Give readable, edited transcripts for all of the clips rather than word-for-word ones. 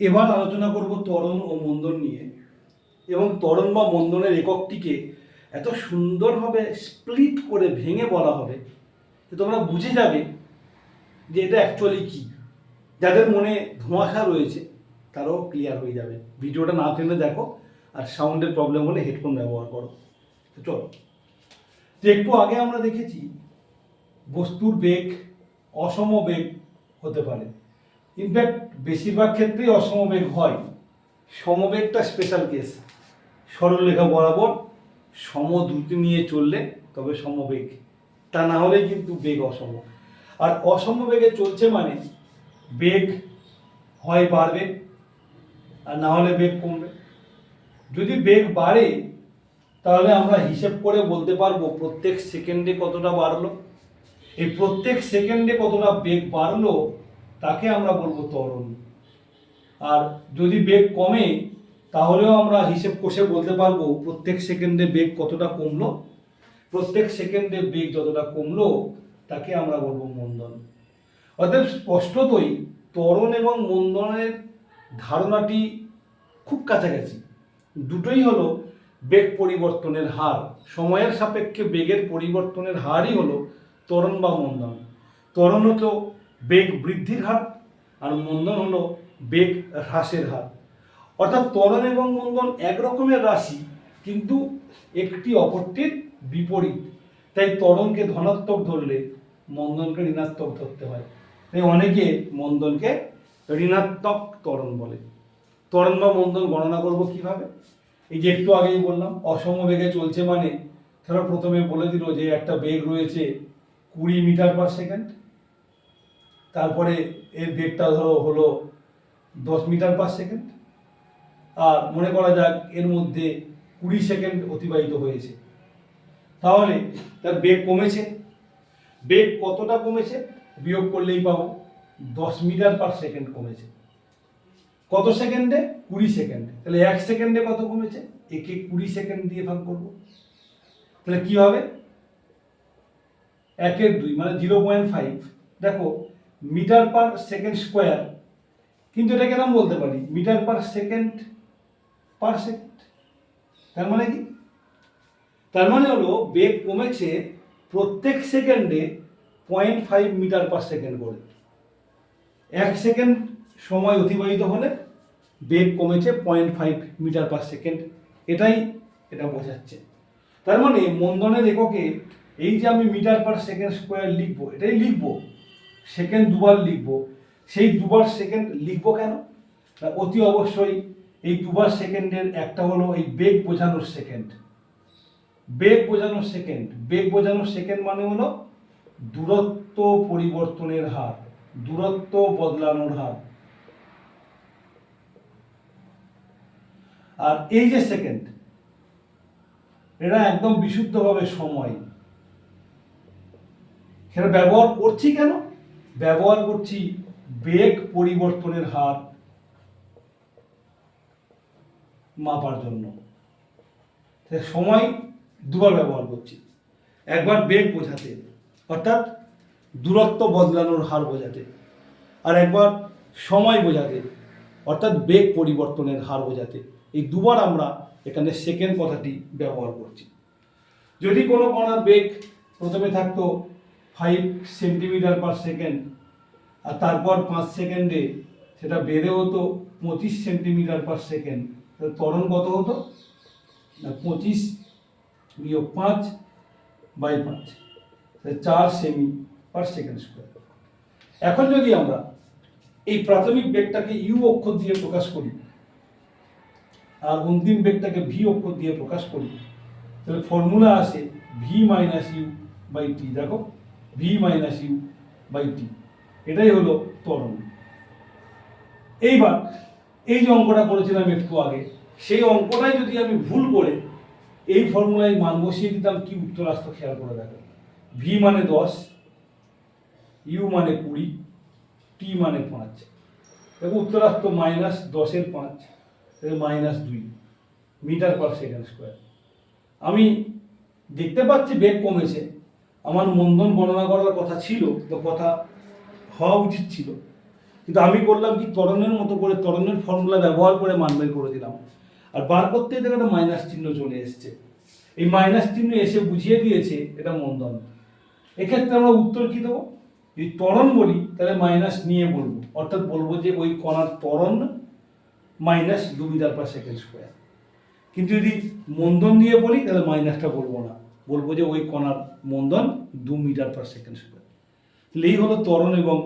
এবার আলোচনা করব ত্বরণ ও মন্দন নিয়ে, এবং ত্বরণ বা মন্দনের এককটিকে এত সুন্দরভাবে স্প্লিট করে ভেঙে বলা হবে যে তোমরা বুঝে যাবে যে এটা অ্যাকচুয়ালি কী। যাদের মনে ধোঁয়াশা রয়েছে তারাও ক্লিয়ার হয়ে যাবে। ভিডিওটা না টেনে দেখো, আর সাউন্ডের প্রবলেম হলে হেডফোন ব্যবহার করো। তো চলো, তো একটু আগে আমরা দেখেছি বস্তুর বেগ অসম বেগ হতে পারে। ইনফ্যাক্ট বেশিরভাগ ক্ষেত্রেই অসম বেগ হয়। সমবেগটা স্পেশাল কেস। সরলরেখা বরাবর সমদ্রুতি নিয়ে চললে তবে সমবেগ, তা না হলেই কিন্তু বেগ অসম। আর অসম বেগে চলছে মানে বেগ হয় বাড়বে আর না হলে বেগ কমবে। যদি বেগ বাড়ে তাহলে আমরা হিসেব করে বলতে পারবো প্রত্যেক সেকেন্ডে কতটা বাড়লো। এই প্রত্যেক সেকেন্ডে কতটা বেগ বাড়লো তাকে আমরা বলবো ত্বরণ। আর যদি বেগ কমে তাহলেও আমরা হিসেব কষে বলতে পারবো প্রত্যেক সেকেন্ডে বেগ কতটা কমলো। প্রত্যেক সেকেন্ডে বেগ যতটা কমলো তাকে আমরা বলবো মন্দন। অতএব স্পষ্টতই ত্বরণ এবং মন্দনের ধারণাটি খুব কাছাকাছি। দুটোই হলো বেগ পরিবর্তনের হার। সময়ের সাপেক্ষে বেগের পরিবর্তনের হারই হলো ত্বরণ বা মন্দন। ত্বরণ হলো বেগ বৃদ্ধির হার আর মন্দন হলো বেগ হ্রাসের হার। অর্থাৎ ত্বরণ এবং মন্দন এক রকমের রাশি, কিন্তু একটি অপরটির বিপরীত। তাই ত্বরণকে ধনাত্মক ধরলে মন্দনকে ঋণাত্মক ধরতে হয়। তাই অনেকে মন্দনকে ঋণাত্মক ত্বরণ বলে। ত্বরণ বা মন্দন গণনা করব কিভাবে? এই যে একটু আগেই বললাম অসম বেগে চলছে মানে, ধরো প্রথমে বলে দিল যে একটা বেগ রয়েছে 20 মিটার পার সেকেন্ড, তারপরে এর বেগটা ধরো হলো 10 মিটার পার সেকেন্ড, আর মনে করা যাক এর মধ্যে 20 সেকেন্ড অতিবাহিত হয়েছে, তাহলে তার বেগ কমেছে। বেগ কতটা কমেছে বিয়োগ করলেই পাবো 10 মিটার পার সেকেন্ড কমেছে। কত সেকেন্ডে? 20 সেকেন্ড। তাহলে 1 সেকেন্ডে কত কমেছে? একে 20 সেকেন্ড দিয়ে ভাগ করব। তাহলে কি হবে? 1-এর 2 মানে 0.5। দেখো মিটার পার সেকেন্ড স্কোয়ার, কিন্তু এটাকে নাম বলতে পারি metre per second per second. তার মানে কি? তার মানে হলো বেগ কমেছে প্রত্যেক সেকেন্ডে 0.5 মিটার পার সেকেন্ড করে। 1 সেকেন্ড সময় অতিবাহিত হলে বেগ কমেছে 0.5 মিটার পার সেকেন্ড। এটা বোঝাচ্ছে। তার মানে মন্দনের এককে এই যে আমি মিটার পার সেকেন্ড স্কোয়ার লিখবো, এটাই লিখবো। সেকেন্ড দুবার লিখবো, সেই দুবার সেকেন্ড লিখবো কেন? অতি অবশ্যই এই দুবার সেকেন্ডের একটা হলো এই বেগ বোঝানোর সেকেন্ড। বেগ বোঝানোর সেকেন্ড, বেগ বোঝানোর সেকেন্ড মানে হলো দূরত্ব পরিবর্তনের হার, দূরত্ব বদলানোর হার। আর এই যে সেকেন্ড, এটা একদম বিশুদ্ধভাবে সময়। সেটা ব্যবহার করছি কেন? ব্যবহার করছি বেগ পরিবর্তনের হার মাপার জন্য। সময় দুবার ব্যবহার করছি, একবার বেগ বোঝাতে অর্থাৎ দূরত্ব বদলানোর হার বোঝাতে, আর একবার সময় বোঝাতে অর্থাৎ বেগ পরিবর্তনের হার বোঝাতে। এই দুবার আমরা এখানে সেকেন্ড কথাটি ব্যবহার করছি। যদি কোনো কণার বেগ প্রথমে থাকতো 5 সেন্টিমিটার পার সেকেন্ড, আর তারপর 5 সেকেন্ডে সেটা বেড়ে হতো 25 সেন্টিমিটার পার সেকেন্ড, ত্বরণ কত হতো? না 25 বিয়োগ 5/5, 4 সেমি পার সেকেন্ড স্কোয়ার। এখন যদি আমরা এই প্রাথমিক বেগটাকে ইউ অক্ষর দিয়ে প্রকাশ করি আর অন্তিম বেগটাকে ভি অক্ষর দিয়ে প্রকাশ করি, তাহলে ফর্মুলা আসে V minus you by T. দেখো V minus you by T, এটাই হলো ত্বরণ। এইবার এই যে অঙ্কটা করেছিলাম একটু আগে, সেই অঙ্কটাই যদি আমি ভুল করে এই ফর্মুলায় মান বসিয়ে দিতাম, কি উত্তর আসতো খেয়াল করে দেখো। ভি মানে 10, ইউ মানে 20, টি মানে 5। দেখো উত্তর আসতো -10/5, -2 মিটার পার সেকেন্ড স্কোয়ার। আমি দেখতে পাচ্ছি বেগ কমেছে, আমার মন্দন গণনা করার কথা ছিল, তো কথা হওয়া উচিত ছিল, কিন্তু আমি করলাম কি ত্বরণের মতো করে ত্বরণের ফর্মুলা ব্যবহার করে মান বের করে দিলাম, আর বার করতে দেখো একটা মাইনাস চিহ্ন চলে এসছে। এই মাইনাস চিহ্ন এসে বুঝিয়ে দিয়েছে এটা মন্দন। এক্ষেত্রে আমরা উত্তর কি দেবো? যদি ত্বরণ বলি তাহলে মাইনাস নিয়ে বলবো, অর্থাৎ বলবো যে ওই কণার ত্বরণ minus 2 metre per second square. কিন্তু যদি মন্দন দিয়ে বলি তাহলে মাইনাসটা বলবো না, বলবো যে ওই কণার মন্দন 2 মিটার পার সেকেন্ড স্কোয়ার। তাহলে এই হলো ত্বরণ এবং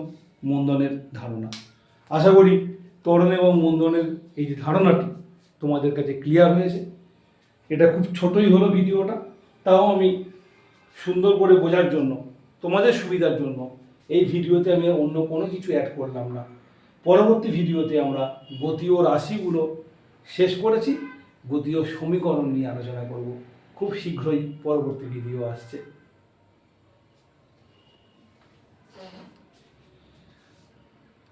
মন্দনের ধারণা। আশা করি ত্বরণ এবং মন্দনের এই যে ধারণাটি তোমাদের কাছে ক্লিয়ার হয়েছে। এটা খুব ছোটই হলো ভিডিওটা, তাও আমি সুন্দর করে বোঝার জন্য, তোমাদের সুবিধার জন্য এই ভিডিওতে আমি অন্য কোনো কিছু অ্যাড করলাম না। পরবর্তী ভিডিওতে আমরা গতীয় রাশিগুলো শেষ করেছি, গতীয় সমীকরণ নিয়ে আলোচনা করব। খুব শীঘ্রই পরবর্তী ভিডিও আসছে।